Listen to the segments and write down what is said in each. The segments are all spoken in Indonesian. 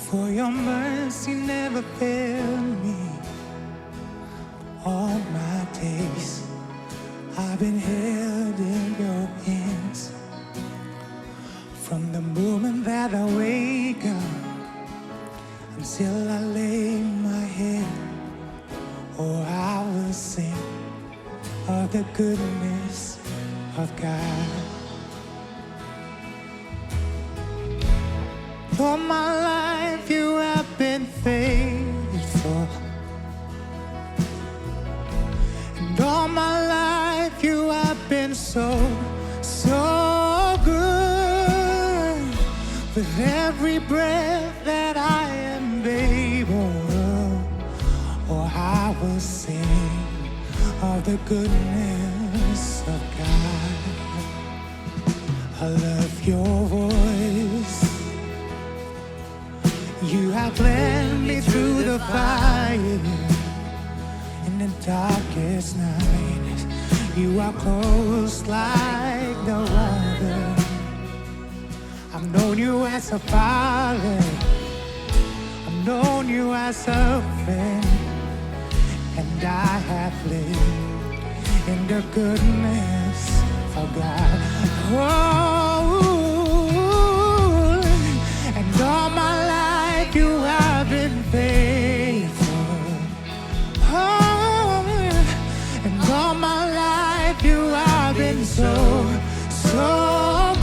For your mercy never failed me. All my days I've been held in your hands. From the moment that I wake up until I lay my head, oh, I will sing of the goodness of God. All my life you have been faithful, and all my life you have been so good. With every breath that I am able, oh, I will sing the goodness of God. I love your voice. You have led me through the fire in the darkest night. You are close like no other. I've known you as a father. I've known you as a friend. And I have lived in the goodness of God. Oh, and all my life you have been faithful. Oh, and all my life you have been so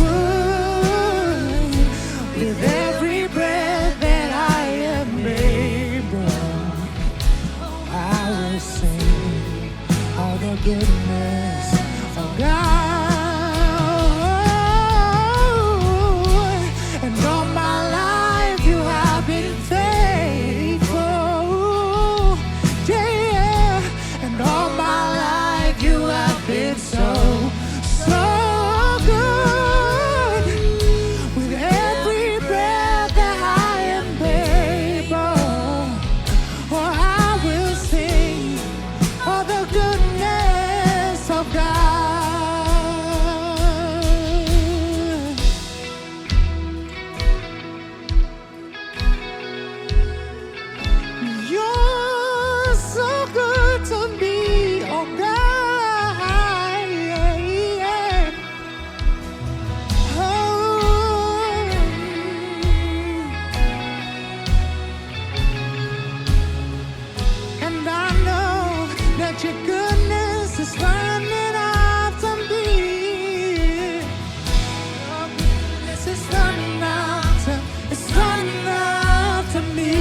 good. With every breath that I am able, I will sing all the goodness of God. And all my life you have been faithful. Yeah. And all my life you have been so good. With every breath that I am able, oh, I will sing all the goodness of God. You're so good to me, oh God. Yeah, yeah. Oh. And I know that your goodness is running after me. Your goodness is running after, it's running after me.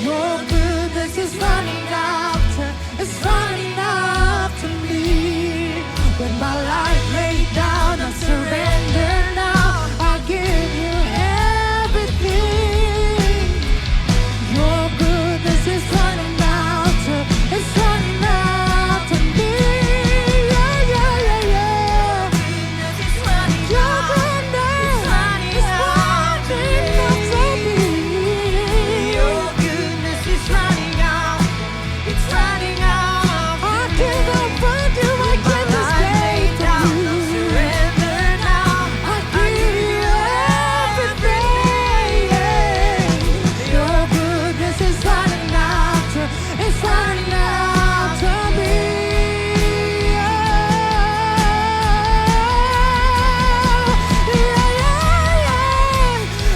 Your goodness is running after, it's running after me. When my life laid down, I surrender now. I give you everything. Your goodness is running after, it's running after me. Yeah, yeah, yeah, yeah. Your goodness is running after me. Your goodness is running out, it's running out. I cannot find you, I can't escape from you. Surrender now, I give you everything. Your goodness is running after, it's running after me. Yeah.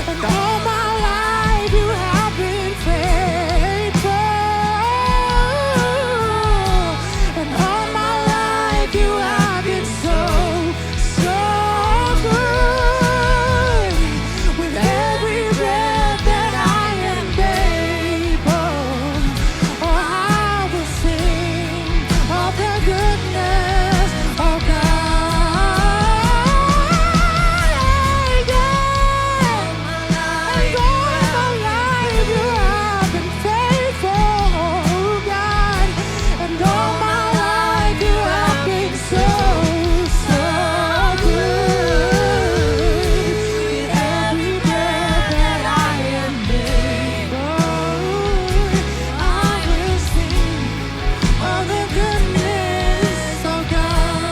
And all my life you have been faithful. And all my life you have been so good. With every breath that I am able, oh, I will sing of the goodness of God. Yeah. And all my life you have been faithful, God. And all my life you have been so good. With every breath that I am able, I will sing of the goodness of God.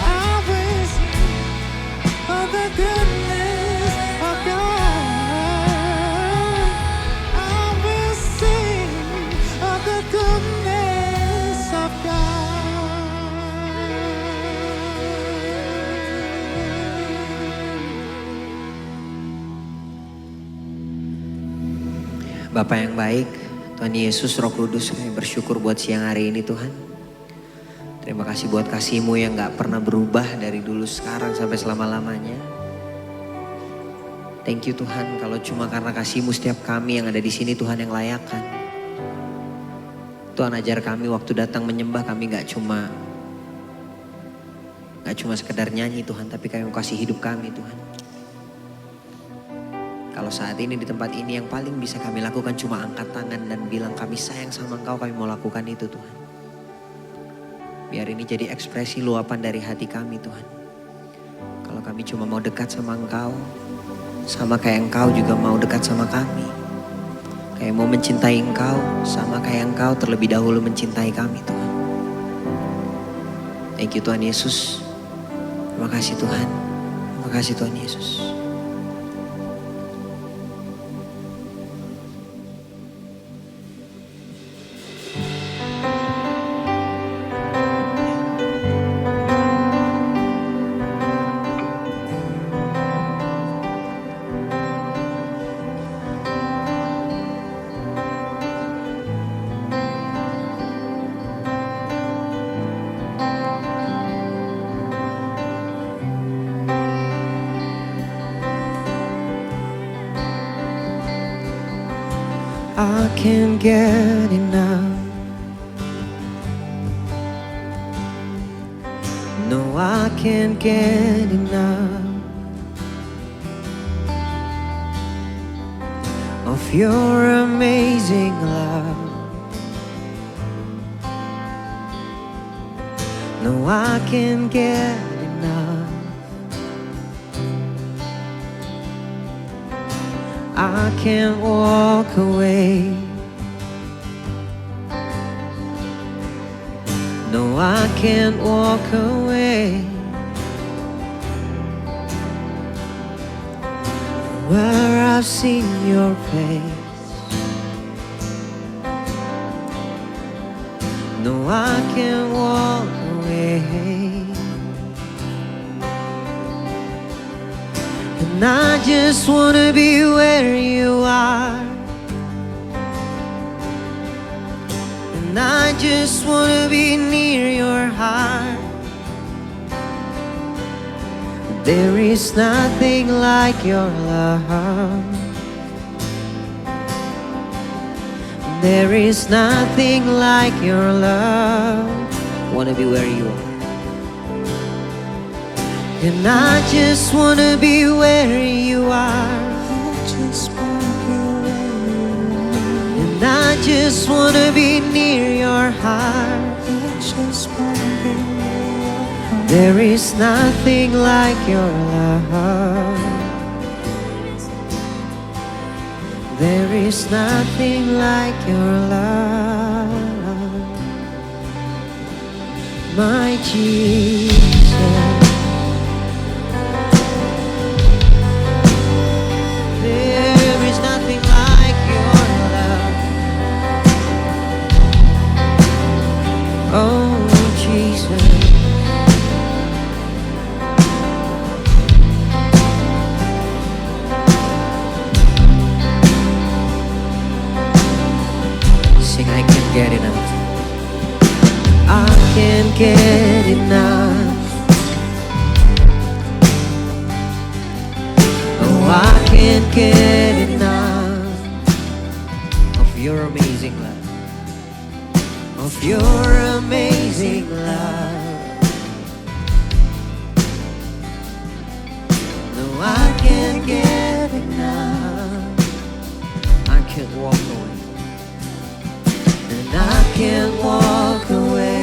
I will sing of the goodness of God. I will sing of the goodness of God. Bapa yang baik, Tuhan Yesus, Roh Kudus, kami bersyukur buat siang hari ini Tuhan. Terima kasih buat kasih-Mu yang gak pernah berubah dari dulu sekarang sampai selama-lamanya. Thank you Tuhan, kalau cuma karena kasih-Mu setiap kami yang ada di sini Tuhan yang layakan. Tuhan ajar kami waktu datang menyembah kami gak cuma sekedar nyanyi Tuhan, tapi kami mau kasih hidup kami Tuhan. Kalau saat ini di tempat ini yang paling bisa kami lakukan cuma angkat tangan dan bilang kami sayang sama Engkau, kami mau lakukan itu Tuhan. Biar ini jadi ekspresi luapan dari hati kami Tuhan. Kalau kami cuma mau dekat sama Engkau, sama kayak Engkau juga mau dekat sama kami. Kayak mau mencintai Engkau, sama kayak Engkau terlebih dahulu mencintai kami Tuhan. Thank you Tuhan Yesus. Terima kasih Tuhan. Terima kasih Tuhan Yesus. I can't get enough. No, I can't get enough of your amazing love. No, I can't get enough. I can't walk away. No, I can't walk away from where I've seen your face. No, I can't walk away. And I just wanna be where you are. And I just wanna be near your heart. There is nothing like your love. There is nothing like your love. Wanna be where you are. And I just wanna be where you are. I just wanna be where you are. And I just wanna be near your heart. I just wanna be where you are. There is nothing like your love. There is nothing like your love, my Jesus. There is nothing like your love. Oh, Jesus. Sing, I can't get enough. I can't get enough. I can't get enough of your amazing love, of your amazing love. No, I can't get enough. I can't walk away, and I can't walk away.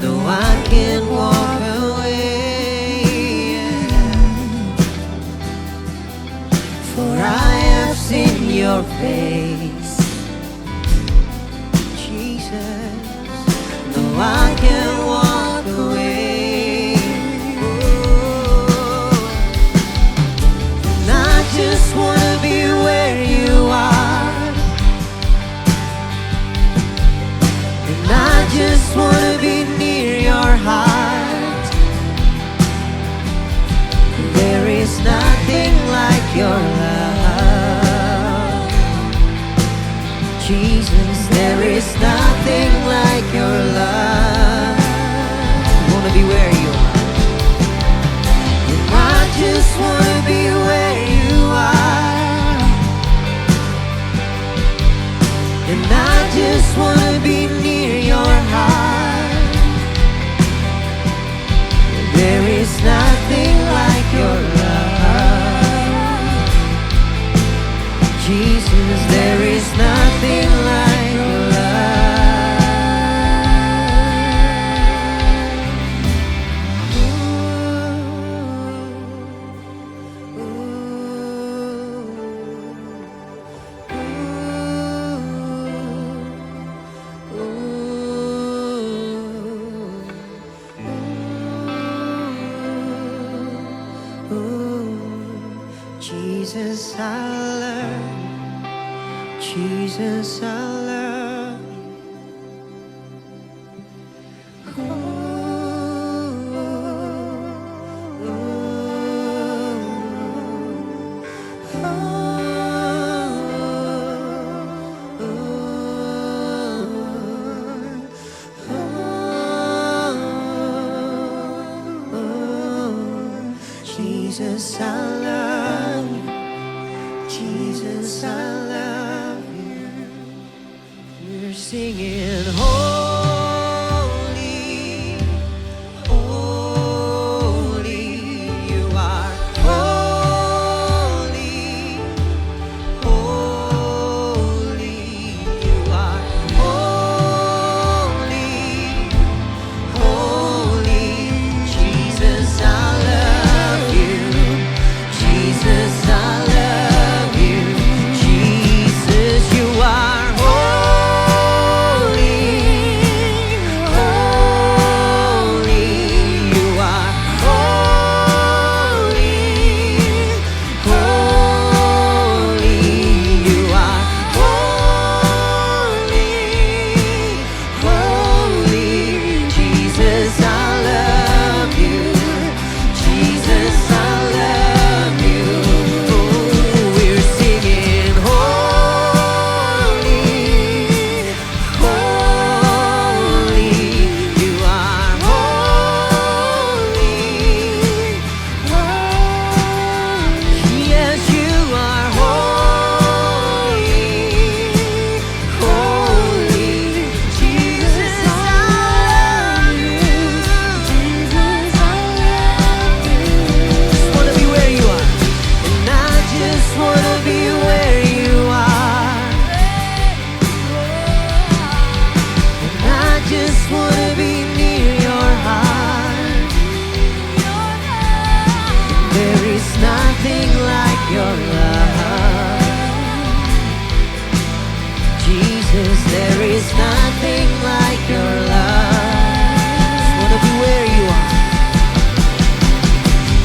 No, I can't walk away. For I have seen your face, Jesus. No, I can't walk away. Oh. And I just wanna be where you are. And I just wanna be near your heart. There is nothing like your love, Jesus. There is nothing like your love. I wanna be where you are. And I just wanna be where you are. And I just wanna be near your heart. There is nothing Jesus, I love you. Jesus, I love Jesus, I love you. Jesus, I love you. We're singing holy, holy. You are holy, holy. You are holy, holy. Jesus, I love you. Jesus, I love you. Jesus, you are holy, holy. You are holy, holy. You are holy, holy. Jesus, I love you. Jesus, I love you. Oh, we're singing holy, holy. You are holy, holy. Yes, you are holy, holy. Jesus, I love you. Jesus, I love you. Just wanna be where you are, and I just wanna be where you are, and I just wanna be near your heart. There is nothing like your love, Jesus. There is nothing like your love. Just wanna be where you are.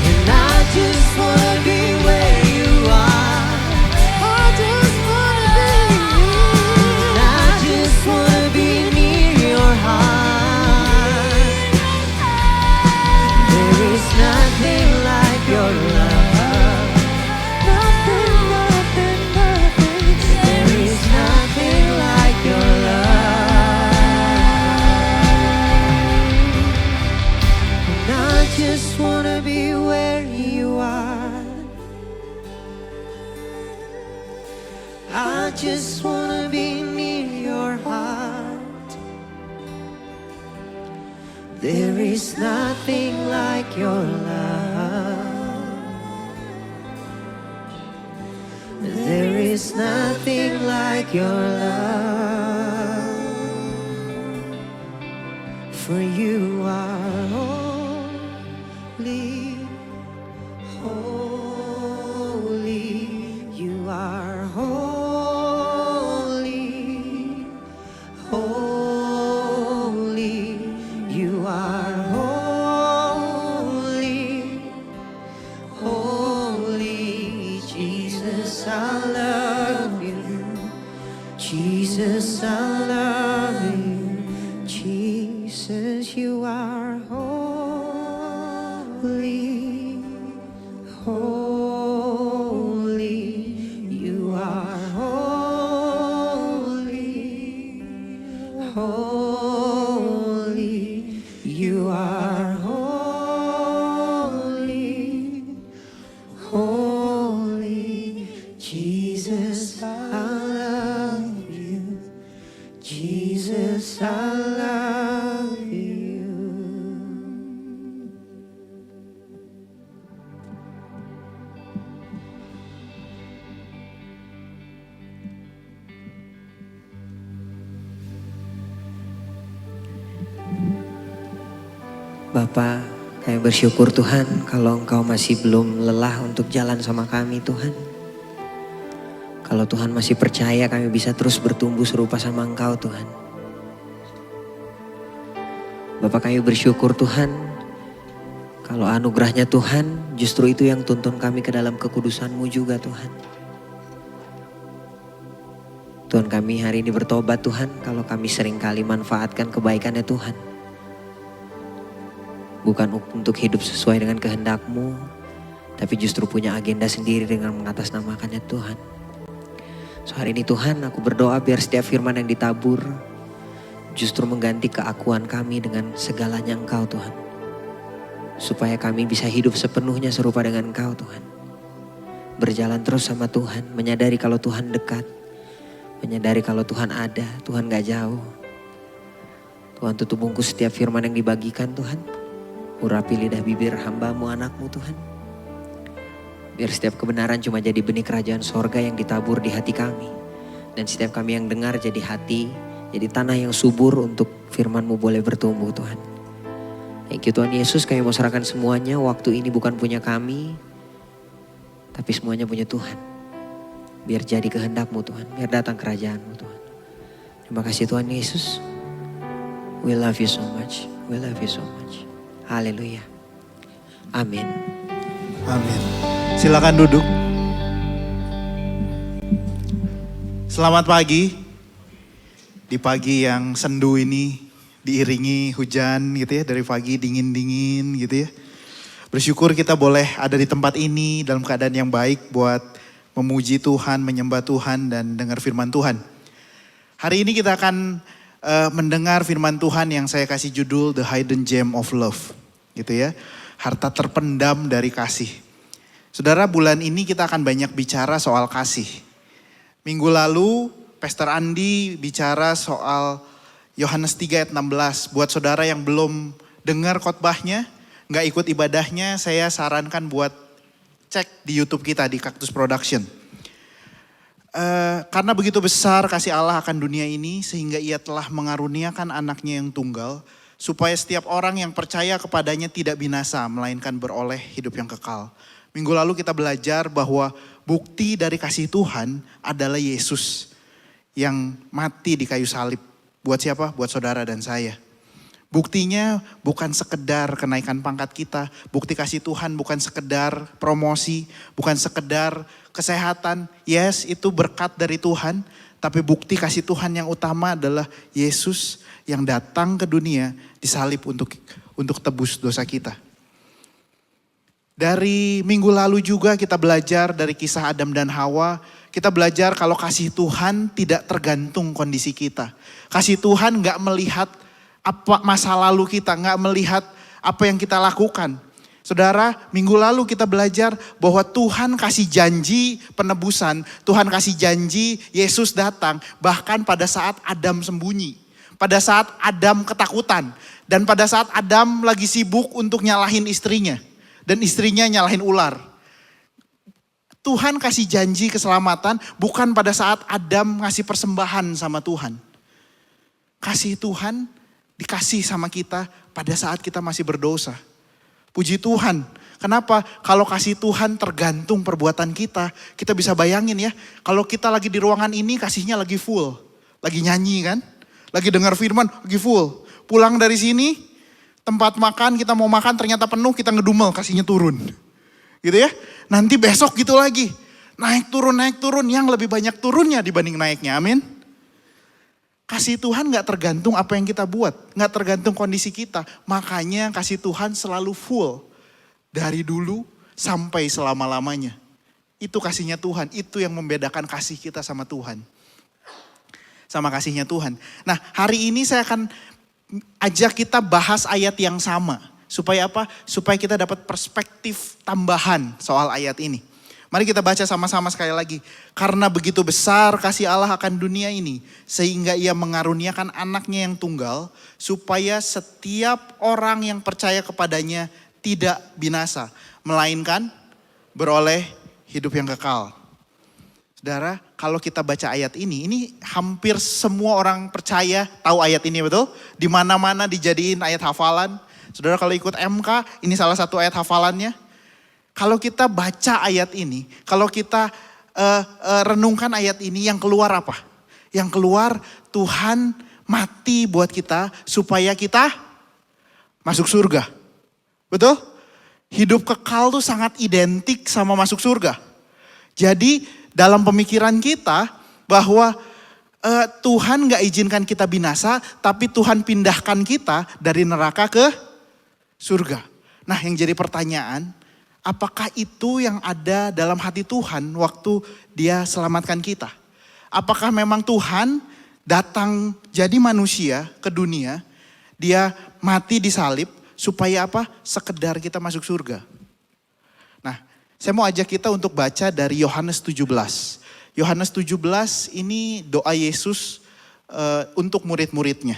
And I just wanna be where you are. I just wanna be you. And I just wanna be near your heart. There is nothing like your love. Nothing, nothing, nothing. There is nothing like your love. And I just wanna be where you are. I just wanna be near your heart. There is nothing like your love. There is nothing like your love. For you are holy, holy. You are holy, holy. You are holy, holy. Jesus, I love you. Jesus, I love you. Jesus, you are holy, holy. You are holy, holy. You are holy, holy. Jesus, I love you. Jesus, I love you. Bapa, kami bersyukur Tuhan kalau Engkau masih belum lelah untuk jalan sama kami Tuhan. Kalau Tuhan masih percaya kami bisa terus bertumbuh serupa sama Engkau Tuhan. Bapak, kami bersyukur Tuhan Kalau anugerahnya Tuhan, justru itu yang tuntun kami ke dalam kekudusan-Mu juga Tuhan. Tuhan, kami hari ini bertobat Tuhan kalau kami seringkali manfaatkan kebaikannya Tuhan. Bukan untuk hidup sesuai dengan kehendak-Mu, tapi justru punya agenda sendiri dengan mengatasnamakannya Tuhan. So hari ini Tuhan, aku berdoa biar setiap firman yang ditabur justru mengganti keakuan kami dengan segalanya Engkau Tuhan. Supaya kami bisa hidup sepenuhnya serupa dengan Engkau Tuhan. Berjalan terus sama Tuhan, menyadari kalau Tuhan dekat. Menyadari kalau Tuhan ada, Tuhan gak jauh. Tuhan, tutup bungkus setiap firman yang dibagikan Tuhan. Urapi lidah bibir hamba-Mu, anak-Mu Tuhan. Biar setiap kebenaran cuma jadi benih kerajaan sorga yang ditabur di hati kami. Dan setiap kami yang dengar jadi hati, jadi tanah yang subur untuk firman-Mu boleh bertumbuh Tuhan. Thank you Tuhan Yesus, kami mau serahkan semuanya. Waktu ini bukan punya kami, tapi semuanya punya Tuhan. Biar jadi kehendak-Mu Tuhan, biar datang kerajaan-Mu Tuhan. Terima kasih Tuhan Yesus. We love you so much, we love you so much. Haleluya. Amin. Amin. Silakan duduk. Selamat pagi. Di pagi yang sendu ini diiringi hujan gitu ya, dari pagi dingin-dingin gitu ya. Bersyukur kita boleh ada di tempat ini dalam keadaan yang baik buat memuji Tuhan, menyembah Tuhan dan dengar firman Tuhan. Hari ini kita akan mendengar firman Tuhan yang saya kasih judul The Hidden Gem of Love. Gitu ya, harta terpendam dari kasih. Saudara, bulan ini kita akan banyak bicara soal kasih. Minggu lalu Pastor Andi bicara soal Yohanes 3 ayat 16. Buat saudara yang belum dengar khotbahnya, gak ikut ibadahnya, saya sarankan buat cek di YouTube kita di Cactus Production. Karena begitu besar kasih Allah akan dunia ini sehingga Ia telah mengaruniakan anaknya yang tunggal supaya setiap orang yang percaya kepadanya tidak binasa melainkan beroleh hidup yang kekal. Minggu lalu kita belajar bahwa bukti dari kasih Tuhan adalah Yesus yang mati di kayu salib. Buat siapa? Buat saudara dan saya. Buktinya bukan sekedar kenaikan pangkat kita. Bukti kasih Tuhan bukan sekedar promosi, bukan sekedar kesehatan. Yes, itu berkat dari Tuhan. Tapi bukti kasih Tuhan yang utama adalah Yesus yang datang ke dunia disalib untuk tebus dosa kita. Dari minggu lalu juga kita belajar dari kisah Adam dan Hawa. Kita belajar kalau kasih Tuhan tidak tergantung kondisi kita. Kasih Tuhan gak melihat apa masa lalu kita, gak melihat apa yang kita lakukan. Saudara, minggu lalu kita belajar bahwa Tuhan kasih janji penebusan. Tuhan kasih janji Yesus datang bahkan pada saat Adam sembunyi. Pada saat Adam ketakutan. Dan pada saat Adam lagi sibuk untuk nyalahin istrinya. Dan istrinya nyalahin ular. Tuhan kasih janji keselamatan bukan pada saat Adam ngasih persembahan sama Tuhan. Kasih Tuhan dikasih sama kita pada saat kita masih berdosa. Puji Tuhan. Kenapa? Kalau kasih Tuhan tergantung perbuatan kita. Kita bisa bayangin ya. Kalau kita lagi di ruangan ini kasihnya lagi full. Lagi nyanyi kan. Lagi dengar firman lagi full. Pulang dari sini tempat makan kita mau makan ternyata penuh kita ngedumel kasihnya turun. Gitu ya. Nanti besok gitu lagi. Naik turun yang lebih banyak turunnya dibanding naiknya. Amin. Kasih Tuhan gak tergantung apa yang kita buat. Gak tergantung kondisi kita. Makanya kasih Tuhan selalu full. Dari dulu sampai selama-lamanya. Itu kasihnya Tuhan. Itu yang membedakan kasih kita sama Tuhan. Sama kasihnya Tuhan. Nah, hari ini saya akan ajak kita bahas ayat yang sama. Supaya apa? Supaya kita dapat perspektif tambahan soal ayat ini. Mari kita baca sama-sama sekali lagi. Karena begitu besar kasih Allah akan dunia ini. Sehingga Ia mengaruniakan anaknya yang tunggal. Supaya setiap orang yang percaya kepadanya tidak binasa. Melainkan beroleh hidup yang kekal. Saudara, kalau kita baca ayat ini hampir semua orang percaya tahu ayat ini, betul? Di mana-mana dijadiin ayat hafalan. Saudara kalau ikut MK, ini salah satu ayat hafalannya. Kalau kita baca ayat ini, kalau kita renungkan ayat ini, yang keluar apa? Yang keluar Tuhan mati buat kita supaya kita masuk surga. Betul? Hidup kekal tuh sangat identik sama masuk surga. Jadi dalam pemikiran kita bahwa Tuhan gak izinkan kita binasa, tapi Tuhan pindahkan kita dari neraka ke surga. Nah yang jadi pertanyaan, apakah itu yang ada dalam hati Tuhan waktu dia selamatkan kita? Apakah memang Tuhan datang jadi manusia ke dunia, dia mati di salib supaya apa? Sekedar kita masuk surga. Nah, saya mau ajak kita untuk baca dari Yohanes 17. Yohanes 17 ini doa Yesus untuk murid-muridnya.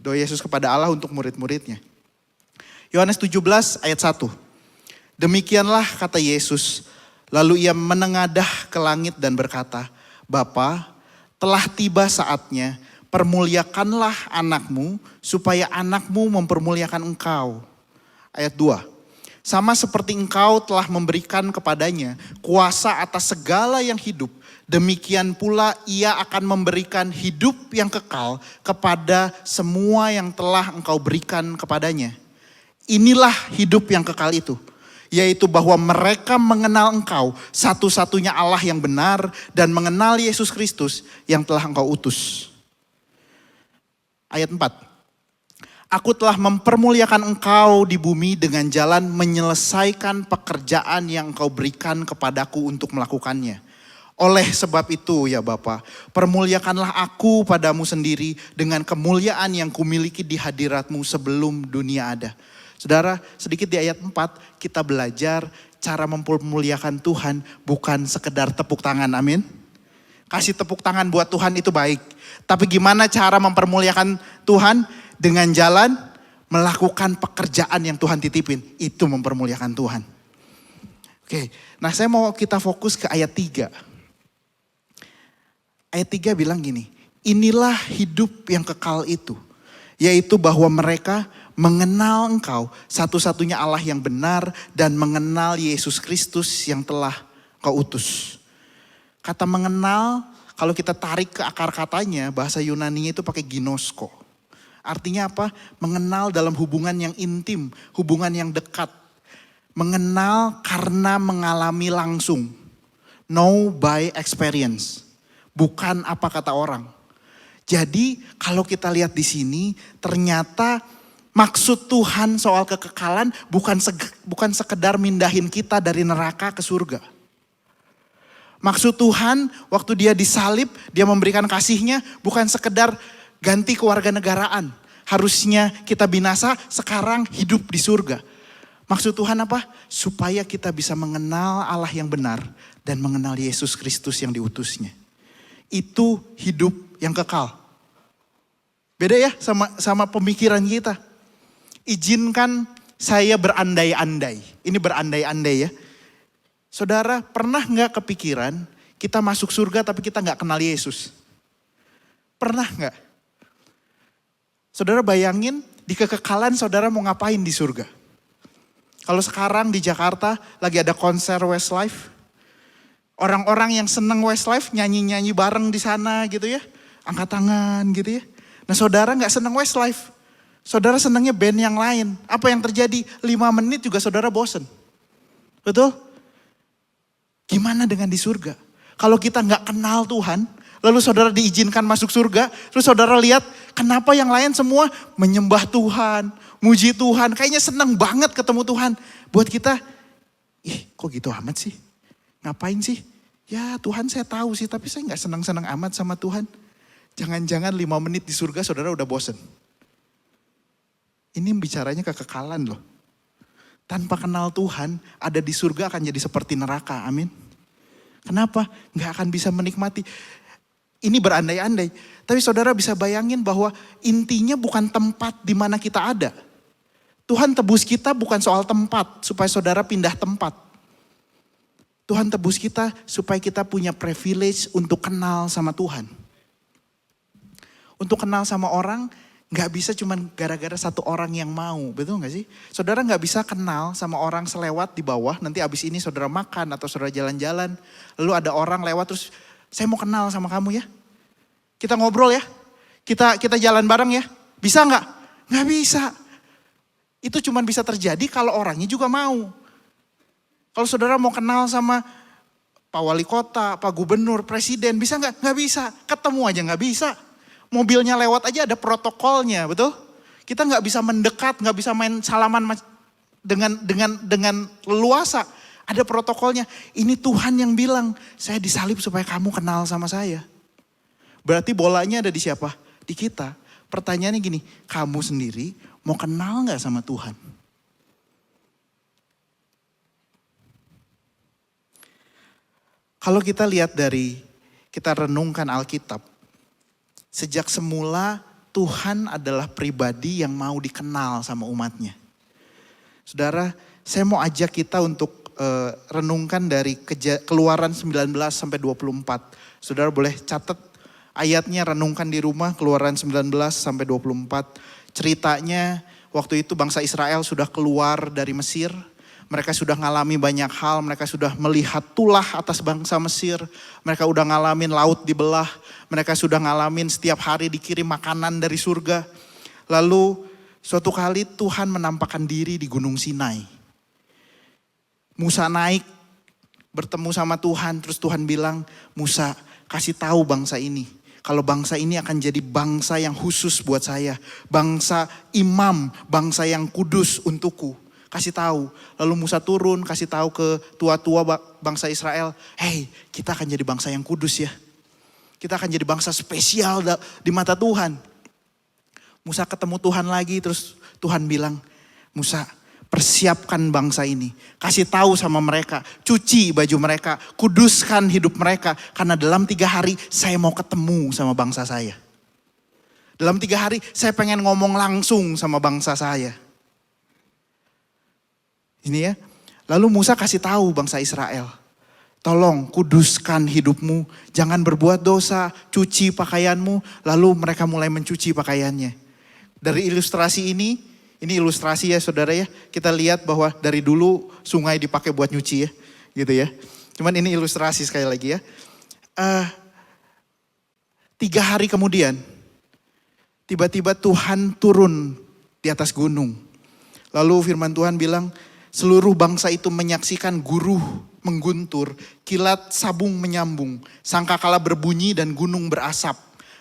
Doa Yesus kepada Allah untuk murid-muridnya. Yohanes 17 ayat 1. Demikianlah kata Yesus, lalu ia menengadah ke langit dan berkata, Bapa, telah tiba saatnya, permuliakanlah anakmu, supaya anakmu mempermuliakan engkau. Ayat 2, sama seperti engkau telah memberikan kepadanya kuasa atas segala yang hidup, demikian pula ia akan memberikan hidup yang kekal kepada semua yang telah engkau berikan kepadanya. Inilah hidup yang kekal itu, yaitu bahwa mereka mengenal engkau satu-satunya Allah yang benar dan mengenal Yesus Kristus yang telah engkau utus. Ayat 4. Aku telah mempermuliakan engkau di bumi dengan jalan menyelesaikan pekerjaan yang engkau berikan kepadaku untuk melakukannya. Oleh sebab itu ya Bapa, permuliakanlah aku padamu sendiri dengan kemuliaan yang kumiliki di hadiratmu sebelum dunia ada. Saudara, sedikit di ayat 4 kita belajar cara mempermuliakan Tuhan bukan sekedar tepuk tangan, amin. Kasih tepuk tangan buat Tuhan itu baik. Tapi gimana cara mempermuliakan Tuhan? Dengan jalan melakukan pekerjaan yang Tuhan titipin. Itu mempermuliakan Tuhan. Oke, nah saya mau kita fokus ke ayat 3. Ayat 3 bilang gini, inilah hidup yang kekal itu. Yaitu bahwa mereka mengenal engkau satu-satunya Allah yang benar dan mengenal Yesus Kristus yang telah kau utus. Kata mengenal, kalau kita tarik ke akar katanya, bahasa Yunani itu pakai ginosko. Artinya apa? Mengenal dalam hubungan yang intim, hubungan yang dekat. Mengenal karena mengalami langsung. Know by experience. Bukan apa kata orang. Jadi kalau kita lihat di sini, ternyata maksud Tuhan soal kekekalan bukan sekedar mindahin kita dari neraka ke surga. Maksud Tuhan waktu dia disalib, dia memberikan kasihnya bukan sekedar ganti kewarganegaraan. Harusnya kita binasa, sekarang hidup di surga. Maksud Tuhan apa? Supaya kita bisa mengenal Allah yang benar dan mengenal Yesus Kristus yang diutusnya. Itu hidup yang kekal. Beda ya sama pemikiran kita. Izinkan saya berandai-andai. Ini berandai-andai ya. Saudara pernah gak kepikiran kita masuk surga tapi kita gak kenal Yesus? Pernah gak? Saudara bayangin di kekekalan saudara mau ngapain di surga? Kalau sekarang di Jakarta lagi ada konser Westlife. Orang-orang yang seneng Westlife nyanyi-nyanyi bareng di sana gitu ya. Angkat tangan gitu ya. Nah saudara gak seneng Westlife. Saudara senangnya band yang lain. Apa yang terjadi? 5 menit juga saudara bosen. Betul? Gimana dengan di surga? Kalau kita gak kenal Tuhan, lalu saudara diizinkan masuk surga, terus saudara lihat kenapa yang lain semua menyembah Tuhan, muji Tuhan. Kayaknya senang banget ketemu Tuhan. Buat kita, kok gitu amat sih? Ngapain sih? Ya Tuhan saya tahu sih, tapi saya gak senang-senang amat sama Tuhan. Jangan-jangan 5 menit di surga saudara udah bosen. Ini bicaranya kekekalan loh. Tanpa kenal Tuhan, ada di surga akan jadi seperti neraka, amin. Kenapa? Gak akan bisa menikmati. Ini berandai-andai. Tapi saudara bisa bayangin bahwa intinya bukan tempat di mana kita ada. Tuhan tebus kita bukan soal tempat, supaya saudara pindah tempat. Tuhan tebus kita supaya kita punya privilege untuk kenal sama Tuhan. Untuk kenal sama orang, gak bisa cuman gara-gara satu orang yang mau, betul gak sih? Saudara gak bisa kenal sama orang selewat di bawah, nanti abis ini saudara makan atau saudara jalan-jalan. Lalu ada orang lewat terus, saya mau kenal sama kamu ya. Kita ngobrol ya, kita jalan bareng ya. Bisa gak? Gak bisa. Itu cuma bisa terjadi kalau orangnya juga mau. Kalau saudara mau kenal sama Pak Wali Kota, Pak Gubernur, Presiden, bisa nggak? Nggak bisa. Ketemu aja nggak bisa. Mobilnya lewat aja ada protokolnya, betul? Kita nggak bisa mendekat, nggak bisa main salaman dengan leluasa. Ada protokolnya. Ini Tuhan yang bilang, saya disalib supaya kamu kenal sama saya. Berarti bolanya ada di siapa? Di kita. Pertanyaannya gini, kamu sendiri mau kenal nggak sama Tuhan? Kalau kita lihat kita renungkan Alkitab, sejak semula Tuhan adalah pribadi yang mau dikenal sama umatnya. Saudara, saya mau ajak kita untuk renungkan dari Keluaran 19 sampai 24. Saudara boleh catat ayatnya, renungkan di rumah, Keluaran 19 sampai 24. Ceritanya waktu itu bangsa Israel sudah keluar dari Mesir. Mereka sudah ngalami banyak hal, mereka sudah melihat tulah atas bangsa Mesir. Mereka udah ngalamin laut dibelah, mereka sudah ngalamin setiap hari dikirim makanan dari surga. Lalu suatu kali Tuhan menampakkan diri di Gunung Sinai. Musa naik bertemu sama Tuhan, terus Tuhan bilang, Musa kasih tahu bangsa ini. Kalau bangsa ini akan jadi bangsa yang khusus buat saya. Bangsa imam, bangsa yang kudus untukku. Kasih tahu. Lalu Musa turun kasih tahu ke tua-tua bangsa Israel. Hey, kita akan jadi bangsa yang kudus ya. Kita akan jadi bangsa spesial di mata Tuhan. Musa ketemu Tuhan lagi, terus Tuhan bilang, Musa persiapkan bangsa ini. Kasih tahu sama mereka, cuci baju mereka, kuduskan hidup mereka. Karena dalam 3 hari saya mau ketemu sama bangsa saya. Dalam 3 hari saya pengen ngomong langsung sama bangsa saya. Ini ya. Lalu Musa kasih tahu bangsa Israel. Tolong kuduskan hidupmu, jangan berbuat dosa, cuci pakaianmu. Lalu mereka mulai mencuci pakaiannya. Dari ilustrasi ini ilustrasi ya saudara ya. Kita lihat bahwa dari dulu sungai dipakai buat nyuci ya. Gitu ya. Cuman ini ilustrasi sekali lagi ya. 3 hari kemudian, tiba-tiba Tuhan turun di atas gunung. Lalu firman Tuhan bilang, seluruh bangsa itu menyaksikan guruh mengguntur, kilat sabung menyambung, sangkakala berbunyi dan gunung berasap.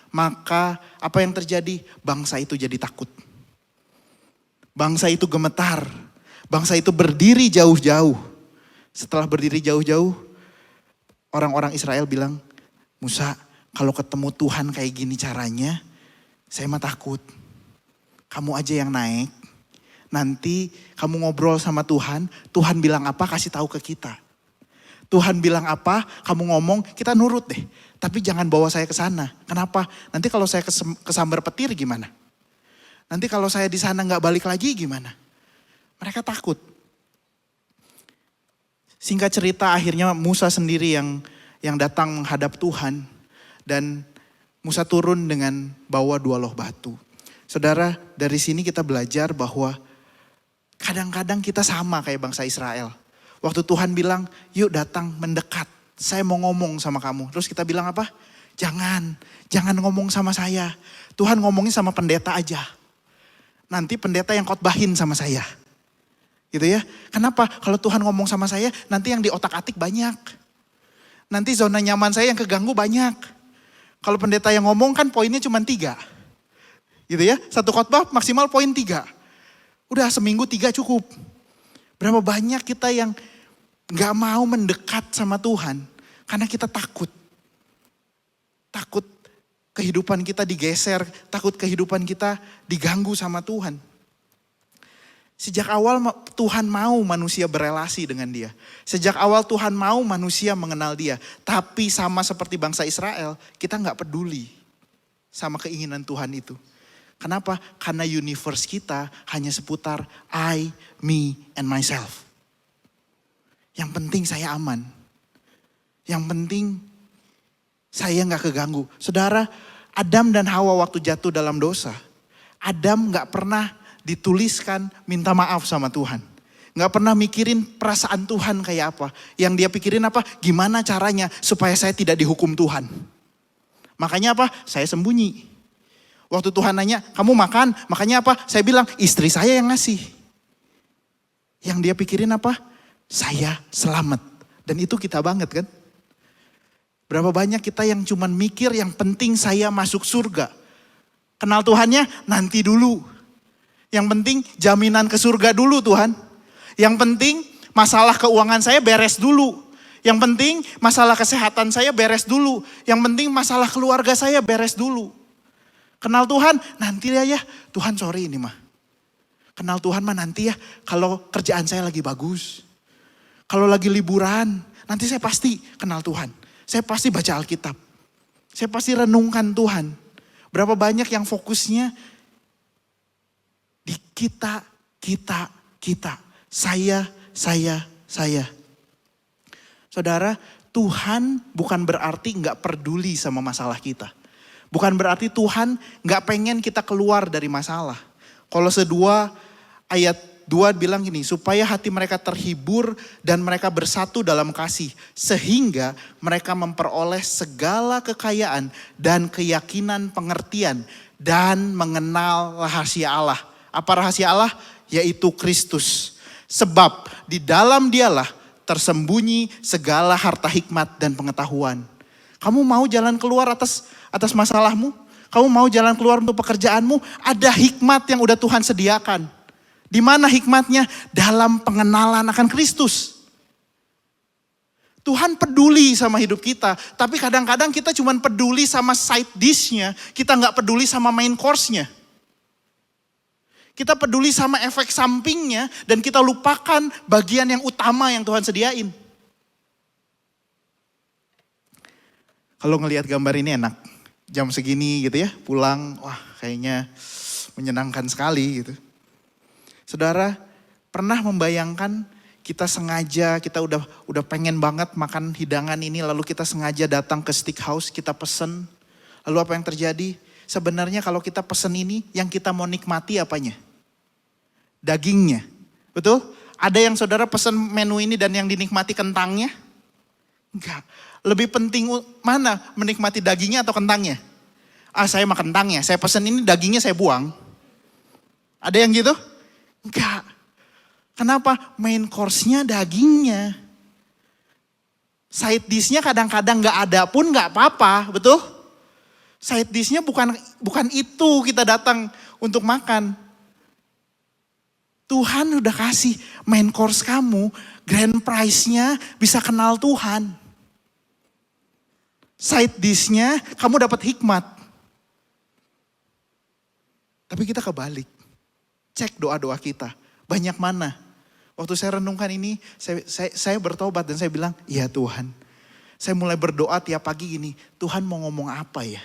Maka apa yang terjadi? Bangsa itu jadi takut. Bangsa itu gemetar. Bangsa itu berdiri jauh-jauh. Setelah berdiri jauh-jauh, orang-orang Israel bilang, Musa, kalau ketemu Tuhan kayak gini caranya, saya mah takut. Kamu aja yang naik. Nanti kamu ngobrol sama Tuhan, Tuhan bilang apa kasih tahu ke kita. Tuhan bilang apa, kamu ngomong, kita nurut deh. Tapi jangan bawa saya ke sana. Kenapa? Nanti kalau saya kesambar petir gimana? Nanti kalau saya di sana nggak balik lagi gimana? Mereka takut. Singkat cerita akhirnya Musa sendiri yang datang menghadap Tuhan. Dan Musa turun dengan bawa 2 loh batu. Saudara, dari sini kita belajar bahwa kadang-kadang kita sama kayak bangsa Israel. Waktu Tuhan bilang, yuk datang mendekat. Saya mau ngomong sama kamu. Terus kita bilang apa? Jangan ngomong sama saya. Tuhan ngomongin sama pendeta aja. Nanti pendeta yang khotbahin sama saya. Gitu ya. Kenapa? Kalau Tuhan ngomong sama saya, nanti yang di otak-atik banyak. Nanti zona nyaman saya yang keganggu banyak. Kalau pendeta yang ngomong kan poinnya cuma 3. Gitu ya. Satu khotbah maksimal poin 3. Udah seminggu 3 cukup. Berapa banyak kita yang gak mau mendekat sama Tuhan. Karena kita takut. Takut kehidupan kita digeser. Takut kehidupan kita diganggu sama Tuhan. Sejak awal Tuhan mau manusia berelasi dengan dia. Sejak awal Tuhan mau manusia mengenal dia. Tapi sama seperti bangsa Israel, kita gak peduli sama keinginan Tuhan itu. Kenapa? Karena universe kita hanya seputar I, me, and myself. Yang penting saya aman. Yang penting saya gak keganggu. Saudara, Adam dan Hawa waktu jatuh dalam dosa. Adam gak pernah dituliskan minta maaf sama Tuhan. Gak pernah mikirin perasaan Tuhan kayak apa. Yang dia pikirin apa? Gimana caranya supaya saya tidak dihukum Tuhan. Makanya apa? Saya sembunyi. Waktu Tuhan nanya, kamu makan? Makanya apa? Saya bilang, istri saya yang ngasih. Yang dia pikirin apa? Saya selamat. Dan itu kita banget kan? Berapa banyak kita yang cuman mikir yang penting saya masuk surga. Kenal Tuhannya nanti dulu. Yang penting jaminan ke surga dulu Tuhan. Yang penting masalah keuangan saya beres dulu. Yang penting masalah kesehatan saya beres dulu. Yang penting masalah keluarga saya beres dulu. Kenal Tuhan nanti ya. Tuhan sorry ini mah. Kenal Tuhan mah nanti ya kalau kerjaan saya lagi bagus. Kalau lagi liburan nanti saya pasti kenal Tuhan. Saya pasti baca Alkitab. Saya pasti renungkan Tuhan. Berapa banyak yang fokusnya di kita. Saya. Saudara, Tuhan bukan berarti gak peduli sama masalah kita. Bukan berarti Tuhan gak pengen kita keluar dari masalah. Kolose 2 ayat 2 bilang gini, supaya hati mereka terhibur dan mereka bersatu dalam kasih. Sehingga mereka memperoleh segala kekayaan dan keyakinan pengertian dan mengenal rahasia Allah. Apa rahasia Allah? Yaitu Kristus. Sebab di dalam dialah tersembunyi segala harta hikmat dan pengetahuan. Kamu mau jalan keluar atas masalahmu? Kamu mau jalan keluar untuk pekerjaanmu? Ada hikmat yang udah Tuhan sediakan. Di mana hikmatnya? Dalam pengenalan akan Kristus. Tuhan peduli sama hidup kita. Tapi kadang-kadang kita cuma peduli sama side dish-nya. Kita gak peduli sama main course-nya. Kita peduli sama efek sampingnya. Dan kita lupakan bagian yang utama yang Tuhan sediain. Kalau ngelihat gambar ini enak. Jam segini gitu ya, pulang. Wah kayaknya menyenangkan sekali gitu. Saudara, pernah membayangkan kita sengaja, kita udah pengen banget makan hidangan ini, lalu kita sengaja datang ke steakhouse, kita pesen. Lalu apa yang terjadi? Sebenarnya kalau kita pesen ini, yang kita mau nikmati apanya? Dagingnya. Betul? Ada yang saudara pesen menu ini dan yang dinikmati kentangnya? Enggak. Lebih penting mana? Menikmati dagingnya atau kentangnya? Saya makan kentangnya, saya pesen ini dagingnya saya buang. Ada yang gitu? Enggak. Kenapa? Main course-nya dagingnya. Side dish-nya kadang-kadang gak ada pun gak apa-apa, betul? Side dish-nya bukan itu kita datang untuk makan. Tuhan udah kasih main course kamu, grand prize-nya bisa kenal Tuhan. Side dish-nya kamu dapat hikmat. Tapi kita kebalik. Cek doa-doa kita. Banyak mana? Waktu saya renungkan ini, saya bertobat dan saya bilang, ya Tuhan. Saya mulai berdoa tiap pagi gini, Tuhan mau ngomong apa ya?